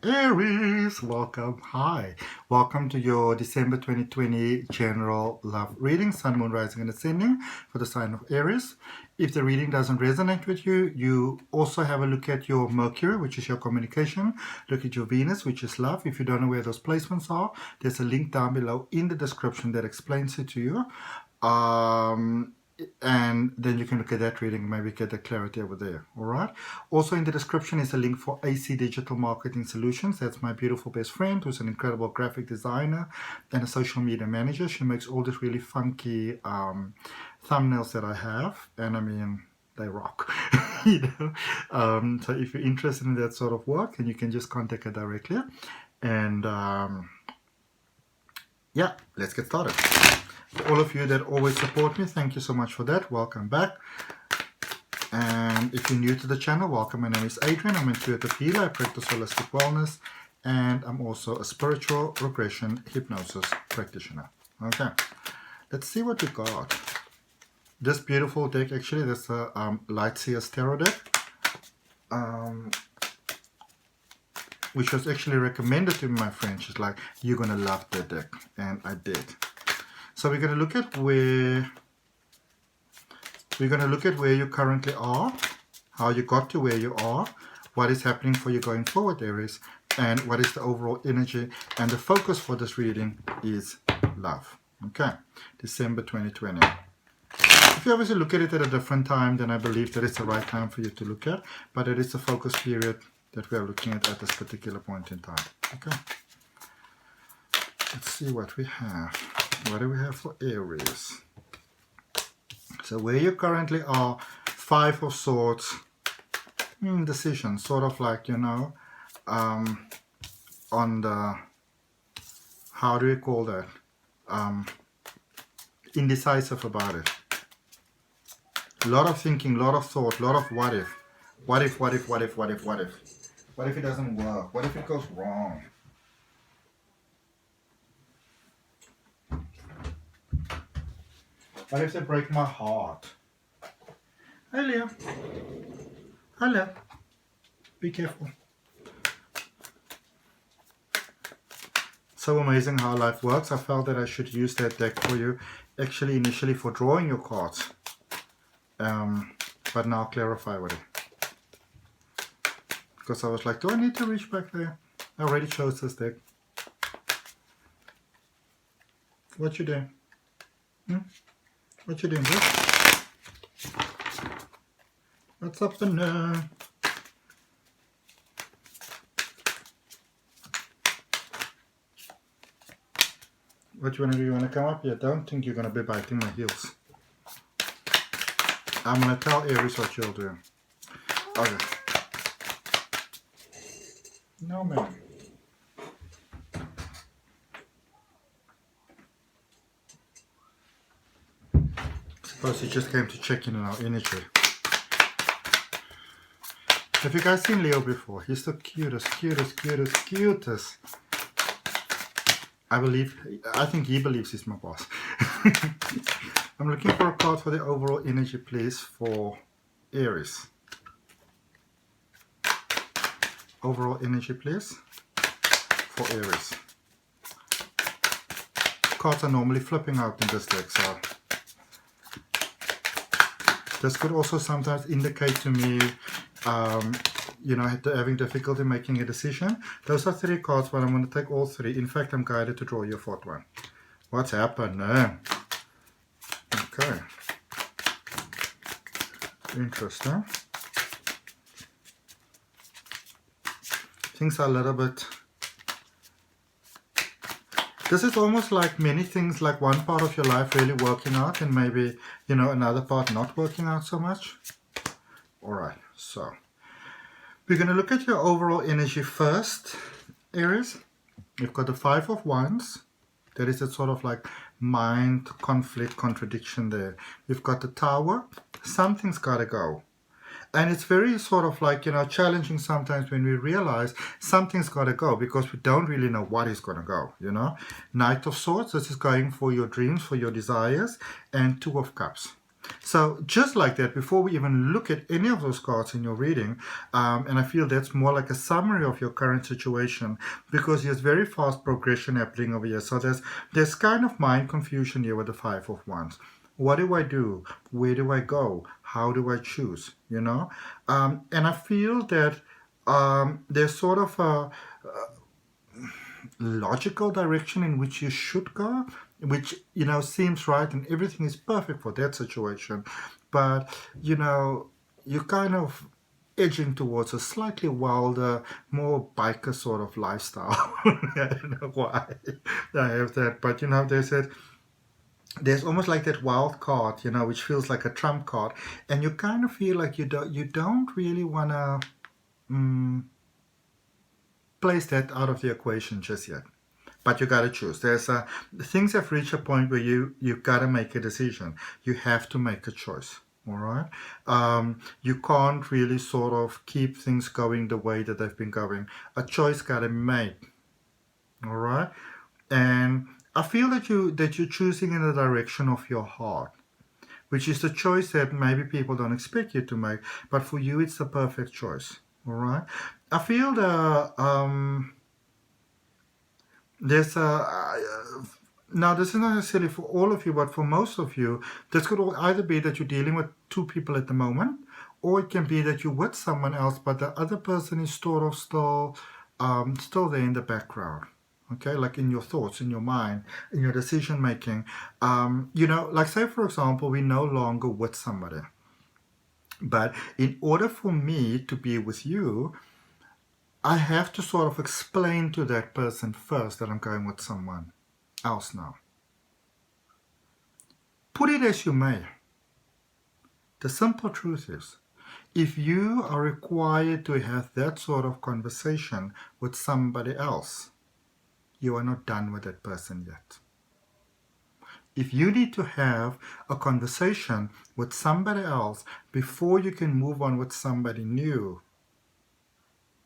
Aries, welcome. Hi, welcome to your December 2020 general love reading, Sun, Moon, Rising, and Ascending for the sign of Aries. If the reading doesn't resonate with you, you also have a look at your Mercury, which is your communication. Look at your Venus, which is love. If you don't know where those placements are, there's a link down below in the description that explains it to you. And then you can look at that reading and maybe get the clarity over there. All right. Also in the description is a link for AC Digital Marketing Solutions. That's my beautiful best friend who's an incredible graphic designer and a social media manager. She makes all these really funky thumbnails that I have, and I mean, they rock. So if you're interested in that sort of work, then you can just contact her directly. And yeah, let's get started. For all of you that always support me, thank you so much for that. Welcome back. And if you're new to the channel, welcome. My name is Adrian. I'm an intuitive healer. I practice holistic wellness, and I'm also a spiritual regression hypnosis practitioner. Okay, let's see what we got. This beautiful deck, actually, that's a Light Seer's Tarot deck, which was actually recommended to me, my friend. She's like, you're gonna love that deck, and I did. So we're going to look at where you currently are, how you got to where you are, what is happening for you going forward, Aries, and what is the overall energy. And the focus for this reading is love. Okay, December 2020. If you obviously look at it at a different time, then I believe that it's the right time for you to look at, but it is the focus period that we are looking at this particular point in time. Okay, let's see what we have. What do we have for Aries? So where you currently are, Five of Swords, decision, sort of like, you know, on the, how do we call that? Indecisive about it. A lot of thinking, a lot of thought, a lot of what if. What if, what if, what if, what if, what if? What if it doesn't work? What if it goes wrong? What if they break my heart? Hi, Leo. Hello. Be careful. So amazing how life works. I felt that I should use that deck for you, actually initially for drawing your cards. But now clarify with it. Because I was like, do I need to reach back there? I already chose this deck. What you doing? What you doing, bro? What's up in there? What you wanna do? You wanna come up? Yeah, don't think you're gonna be biting my heels. I'm gonna tell Aries what you'll do. Okay. No, man. Suppose he just came to check in on our energy. Have you guys seen Leo before? He's the cutest, cutest, cutest, cutest. I think he believes he's my boss. I'm looking for a card for the overall energy, please, for Aries. Overall energy, please, for Aries. Cards are normally flipping out in this deck, so this could also sometimes indicate to me, you know, having difficulty making a decision. Those are three cards, but I'm going to take all three. In fact, I'm guided to draw your fourth one. What's happening? Okay. Interesting. Things are a little bit... This is almost like many things, like one part of your life really working out and maybe, you know, another part not working out so much. Alright, so we're going to look at your overall energy first, Aries. You've got the Five of Wands. There is a sort of like mind conflict, contradiction there. You've got the Tower. Something's got to go. And it's very sort of like, you know, challenging sometimes when we realize something's got to go because we don't really know what is going to go, you know. Knight of Swords, this is going for your dreams, for your desires, and Two of Cups. So just like that, before we even look at any of those cards in your reading, and I feel that's more like a summary of your current situation, because there's very fast progression happening over here. So there's kind of mind confusion here with the Five of Wands. What do I do? Where do I go? How do I choose? You know? And I feel that there's sort of a logical direction in which you should go, which, you know, seems right and everything is perfect for that situation. But, you know, you're kind of edging towards a slightly wilder, more biker sort of lifestyle. I don't know why I have that, but, you know, there's almost like that wild card, you know, which feels like a trump card, and you kind of feel like you don't really want to place that out of the equation just yet. But you got to choose. Things have reached a point where you got to make a decision. You have to make a choice. All right. You can't really sort of keep things going the way that they've been going. A choice got to be made. All right. And I feel that you're choosing in the direction of your heart, which is the choice that maybe people don't expect you to make, but for you it's the perfect choice. All right. I feel there's now this is not necessarily for all of you, but for most of you, this could either be that you're dealing with two people at the moment, or it can be that you're with someone else, but the other person is sort of still there in the background. Okay, like in your thoughts, in your mind, in your decision making. You know, like say for example, we're no longer with somebody, but in order for me to be with you, I have to sort of explain to that person first that I'm going with someone else now. Put it as you may. The simple truth is, if you are required to have that sort of conversation with somebody else, you are not done with that person yet. If you need to have a conversation with somebody else before you can move on with somebody new,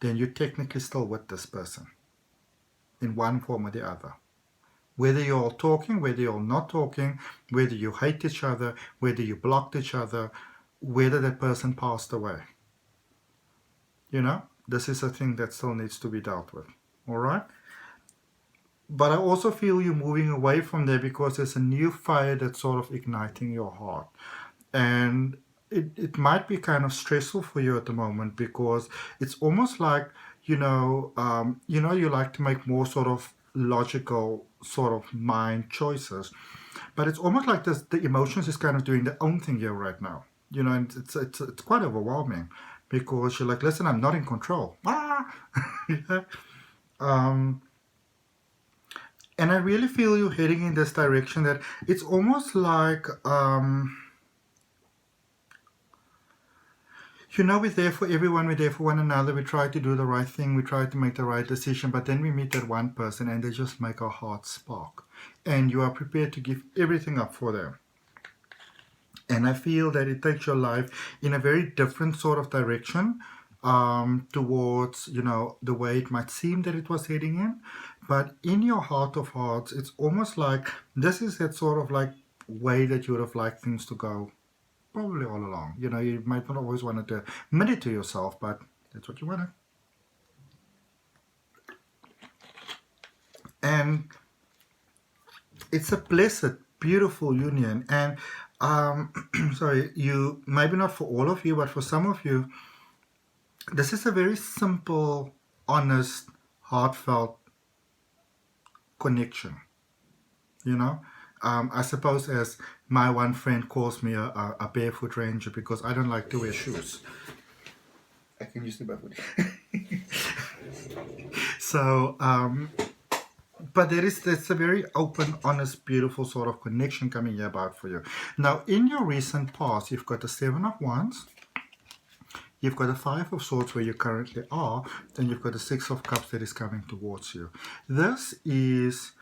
then you're technically still with this person in one form or the other. Whether you're all talking, whether you're all not talking, whether you hate each other, whether you blocked each other, whether that person passed away. You know, this is a thing that still needs to be dealt with. All right? But I also feel you're moving away from there because there's a new fire that's sort of igniting your heart. And it might be kind of stressful for you at the moment because it's almost like, you like to make more sort of logical sort of mind choices. But it's almost like the emotions is kind of doing their own thing here right now. You know, and it's quite overwhelming because you're like, listen, I'm not in control. Yeah. And I really feel you heading in this direction that it's almost like, we're there for everyone, we're there for one another, we try to do the right thing, we try to make the right decision, but then we meet that one person and they just make our hearts spark. And you are prepared to give everything up for them. And I feel that it takes your life in a very different sort of direction towards, the way it might seem that it was heading in. But in your heart of hearts, it's almost like this is that sort of like way that you would have liked things to go probably all along. You might not always want to admit it to yourself, but that's what you wanted. And it's a blessed, beautiful union. And you maybe not for all of you, but for some of you, this is a very simple, honest, heartfelt connection. I suppose as my one friend calls me a barefoot ranger because I don't like to wear shoes. I can use the barefoot. So, but that's a very open, honest, beautiful sort of connection coming here about for you. Now, in your recent past, you've got the Seven of Wands, you've got the Five of Swords where you currently are, then you've got the Six of Cups that is coming towards you. This is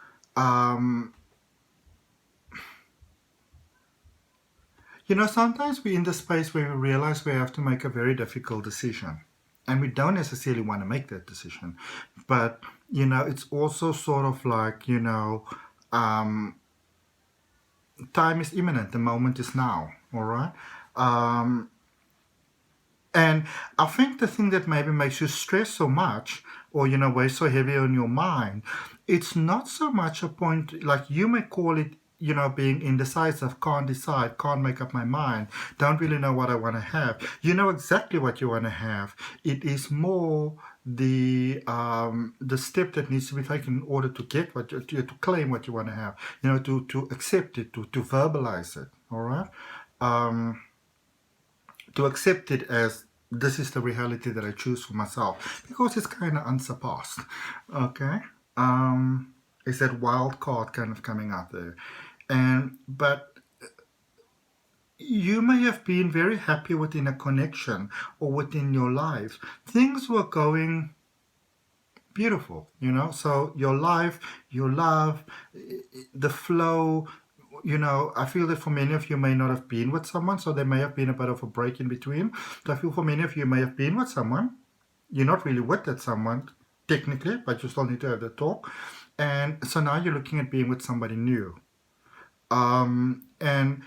sometimes we're in the space where we realize we have to make a very difficult decision. And we don't necessarily want to make that decision. But, it's also sort of like, time is imminent. The moment is now. all right? And I think the thing that maybe makes you stress so much, or, you know, weigh so heavy on your mind, it's not so much a point, like you may call it, you know, being indecisive, can't decide, can't make up my mind, don't really know what I want to have. You know exactly what you want to have. It is more the step that needs to be taken in order to get what you, to claim what you want to have, you know, to accept it, to verbalize it, all right? To accept it as this is the reality that I choose for myself, because it's kind of unsurpassed. Okay, it's that wild card kind of coming out there, and but you may have been very happy within a connection or within your life. Things were going beautiful, you know. So your life, your love, the flow, you know, I feel that for many of you may not have been with someone, so there may have been a bit of a break in between. So I feel for many of you may have been with someone. You're not really with that someone, technically, but you still need to have the talk. And so now you're looking at being with somebody new. And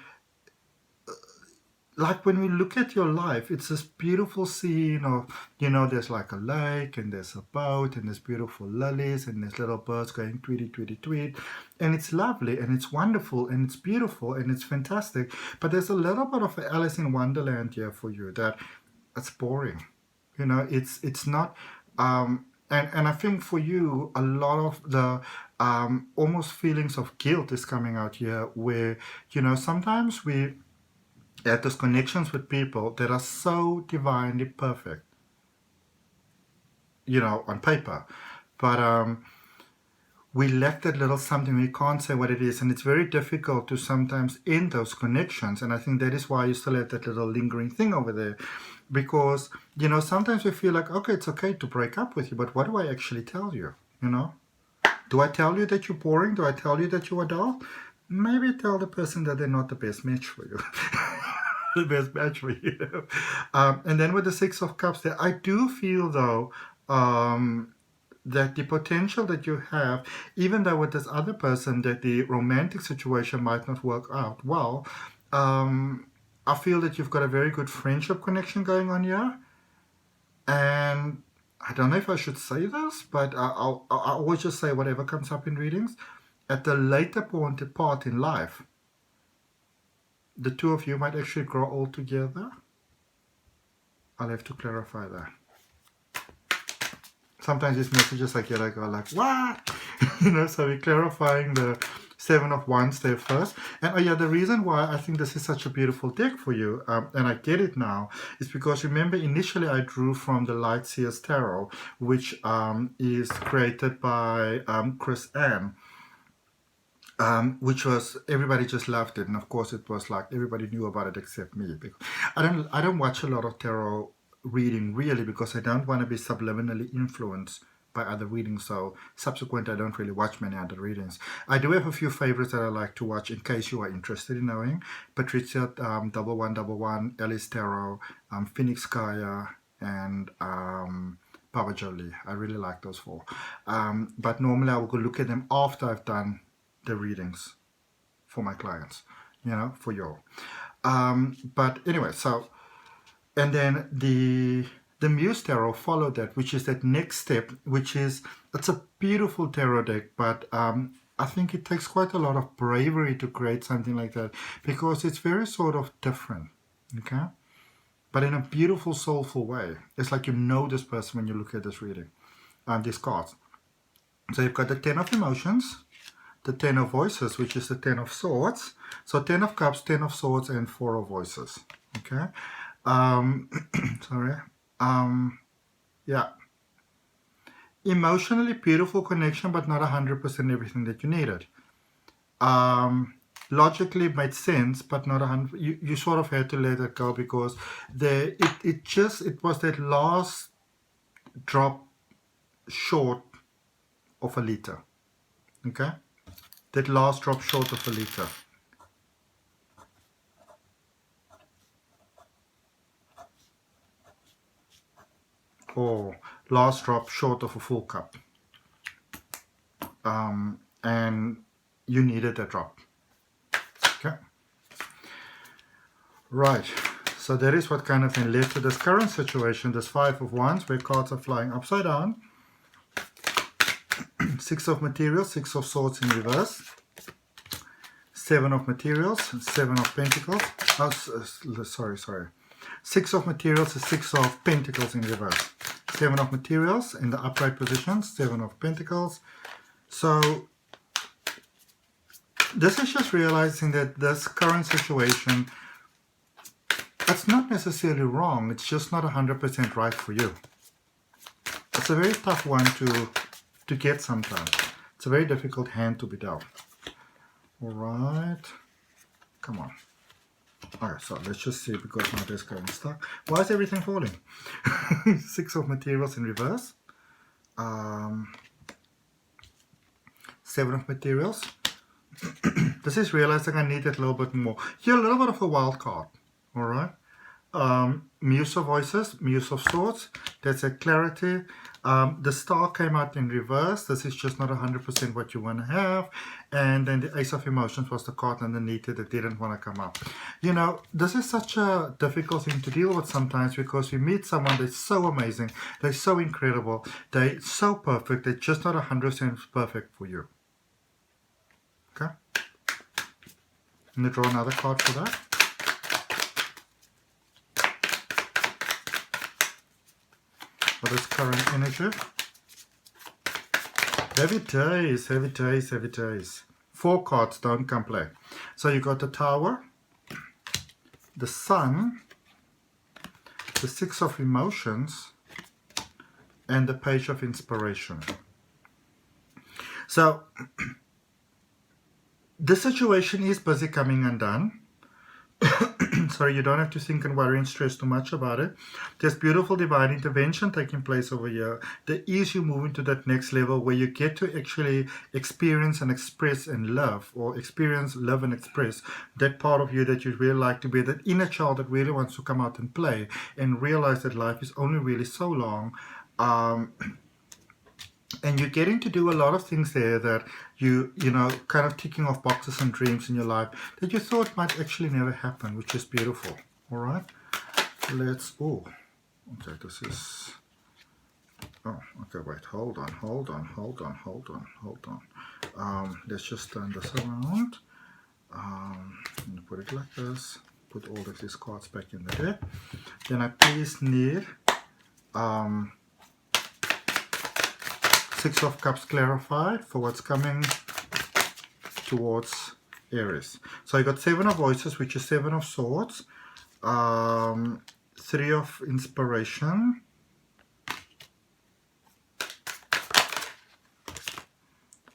like when we look at your life, it's this beautiful scene of, you know, there's like a lake and there's a boat and there's beautiful lilies and there's little birds going tweety, tweety, tweet. And it's lovely and it's wonderful and it's beautiful and it's fantastic. But there's a little bit of Alice in Wonderland here for you that it's boring. You know, it's not, and I think for you, a lot of the almost feelings of guilt is coming out here where, you know, sometimes we have those connections with people that are so divinely perfect, you know, on paper. But we lack that little something. We can't say what it is. And it's very difficult to sometimes end those connections. And I think that is why you still have that little lingering thing over there. Because, you know, sometimes we feel like, okay, it's okay to break up with you, but what do I actually tell you, you know? Do I tell you that you're boring? Do I tell you that you're dull? Maybe tell the person that they're not the best match for you. The best match for you. And then with the Six of Cups there, I do feel though that the potential that you have, even though with this other person that the romantic situation might not work out well, I feel that you've got a very good friendship connection going on here. And I don't know if I should say this, but I'll always just say whatever comes up in readings. At the later part in life, the two of you might actually grow old together. I'll have to clarify that. Sometimes these messages I get, I go like, what? You know, so we're clarifying the Seven of Wands there first. And oh yeah, the reason why I think this is such a beautiful deck for you, and I get it now, is because remember initially I drew from the Light Seers Tarot, which is created by Chris Ann. Which was, everybody just loved it, and of course it was like everybody knew about it except me. Because I don't watch a lot of tarot reading really, because I don't want to be subliminally influenced by other readings. So subsequent, I don't really watch many other readings. I do have a few favorites that I like to watch in case you are interested in knowing. Patricia 1111, Aries Tarot, Phoenix Kaya, and Baba Jolie. I really like those four. But normally I will go look at them after I've done the readings for my clients, you know, for you. But anyway, so, and then the MUSE Tarot followed that, which is that next step, which is, it's a beautiful tarot deck, but I think it takes quite a lot of bravery to create something like that, because it's very sort of different, okay? But in a beautiful, soulful way. It's like you know this person when you look at this reading, these cards. So you've got the Ten of Emotions, the Ten of Voices, which is the Ten of Swords. So Ten of Cups, Ten of Swords, and Four of Voices. Okay. Sorry. Yeah. Emotionally beautiful connection, but not 100% everything that you needed. Logically it made sense, but not 100. You sort of had to let it go, because it was that last drop short of a liter. Okay. That last drop short of a liter. Or last drop short of a full cup. And you needed that drop. Okay. Right, so that is what kind of then led to this current situation, this Five of Wands, where cards are flying upside down. Six of Materials, Six of Swords in reverse. Seven of Materials, Seven of Pentacles. Oh, sorry. Six of Materials is Six of Pentacles in reverse. Seven of Materials in the upright position, Seven of Pentacles. So this is just realizing that this current situation, it's not necessarily wrong, it's just not 100% right for you. It's a very tough one to get sometimes. It's a very difficult hand to be dealt. Alright, come on. Alright, so let's just see, because my desk is stuck. Why is everything falling? Six of Materials in reverse. Seven of Materials. This is realizing I need it a little bit more. You're a little bit of a wild card. Alright. Muse of Voices, Muse of Swords. That's a clarity. The Star came out in reverse. This is just not 100% what you want to have. And then the Ace of Emotions was the card underneath it that didn't want to come up. You know, this is such a difficult thing to deal with sometimes, because we meet someone that's so amazing, they're so incredible, they're so perfect, they're just not 100% perfect for you. Okay? I'm going to draw another card for that. For this current energy. Heavy days, heavy days, heavy days. Four cards, don't come play. So you got the Tower, the Sun, the Six of Emotions, and the Page of Inspiration. So the situation is busy coming undone. Sorry, you don't have to think and worry and stress too much about it. There's beautiful divine intervention taking place over here. There is you moving to that next level where you get to actually experience and express and love, or experience, love and express that part of you that you really like to be, that inner child that really wants to come out and play and realize that life is only really so long. And you're getting to do a lot of things there that you know, kind of ticking off boxes and dreams in your life that you thought might actually never happen, which is beautiful. All right, let's, oh, okay, this is, oh, okay, wait, hold on. Let's just turn this around. I'm going to put it like this, put all of these cards back in the deck. Then I please need, Six of Cups clarified for what's coming towards Aries. So I got Seven of Voices, which is Seven of Swords, Three of Inspiration,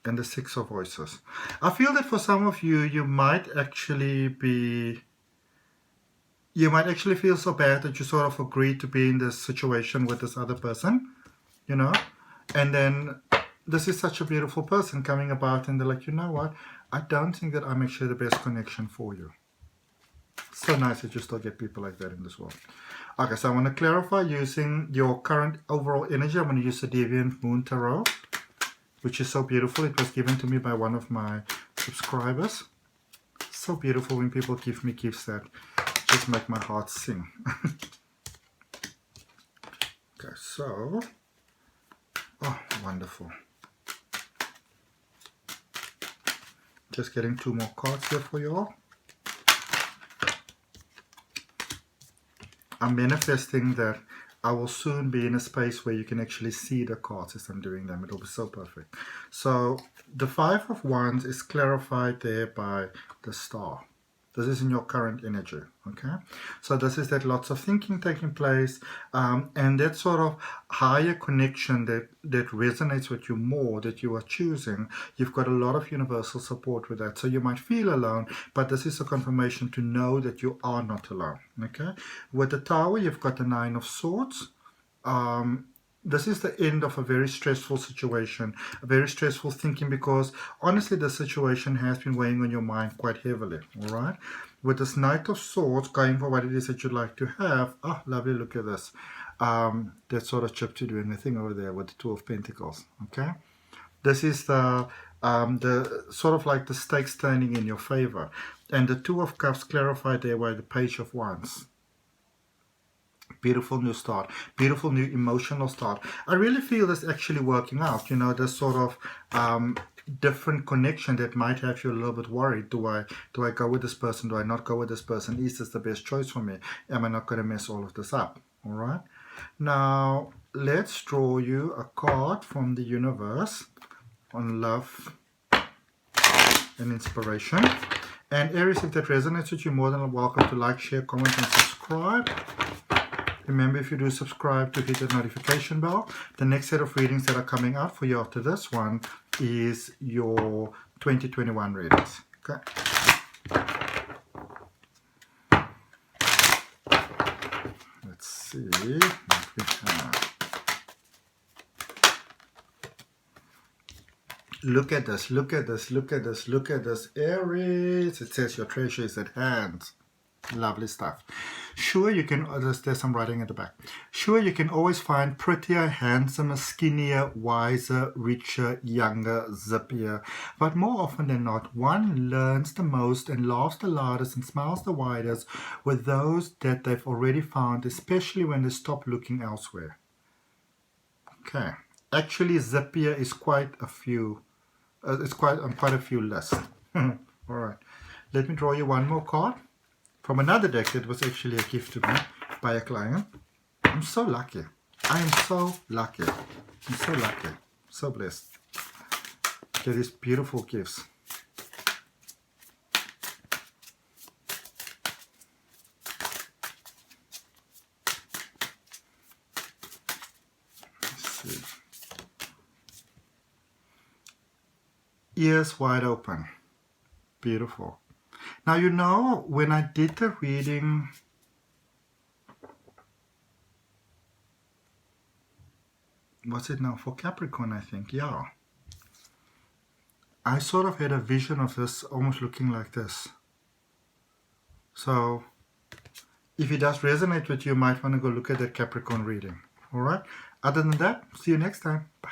and the Six of Voices. I feel that for some of you, you might actually feel so bad that you sort of agreed to be in this situation with this other person, you know. And then this is such a beautiful person coming about, and they're like, you know what? I don't think that I'm actually the best connection for you. So nice that you still get people like that in this world. Okay, so I want to clarify using your current overall energy. I'm going to use the Deviant Moon Tarot, which is so beautiful. It was given to me by one of my subscribers. So beautiful when people give me gifts that just make my heart sing. Okay, so... oh, wonderful. Just getting two more cards here for you all. I'm manifesting that I will soon be in a space where you can actually see the cards as I'm doing them. It'll be so perfect. So the Five of Wands is clarified there by the Star. This is in your current energy, okay? So this is that lots of thinking taking place, and that sort of higher connection that resonates with you more, that you are choosing. You've got a lot of universal support with that. So you might feel alone, but this is a confirmation to know that you are not alone, okay? With the Tower, you've got the Nine of Swords. This is the end of a very stressful situation, a very stressful thinking, because honestly the situation has been weighing on your mind quite heavily, all right? With this Knight of Swords, going for what it is that you'd like to have. Oh, lovely, look at this. That sort of chip to doing the thing over there with the Two of Pentacles, okay? This is the sort of like the stakes turning in your favor. And the Two of Cups clarified there by the Page of Wands. Beautiful new start, beautiful new emotional start. I really feel this actually working out, you know, this sort of different connection that might have you a little bit worried. Do I go with this person? Do I not go with this person? Is this the best choice for me? Am I not going to mess all of this up? All right. Now, let's draw you a card from the universe on love and inspiration. And Aries, if that resonates with you, more than welcome to like, share, comment, and subscribe. Remember, if you do subscribe, to hit the notification bell. The next set of readings that are coming out for you after this one is your 2021 readings. Okay. Let's see what we have. Look at this, look at this, look at this, look at this, Aries. It says your treasure is at hand. Lovely stuff. Sure, you can, there's some writing at the back. Sure, you can always find prettier, handsomer, skinnier, wiser, richer, younger, zippier. But more often than not, one learns the most and laughs the loudest and smiles the widest with those that they've already found, especially when they stop looking elsewhere. Okay. Actually, zippier is quite a few. It's quite on quite a few lists. All right. Let me draw you one more card from another deck that was actually a gift to me by a client. I'm so lucky. I am so lucky. I'm so lucky. So blessed. Get these beautiful gifts. Let's see. Ears wide open. Beautiful. Now, you know, when I did the reading, what's it now, for Capricorn, I think, yeah. I sort of had a vision of this almost looking like this. So, if it does resonate with you, you might want to go look at that Capricorn reading. All right? Other than that, see you next time. Bye.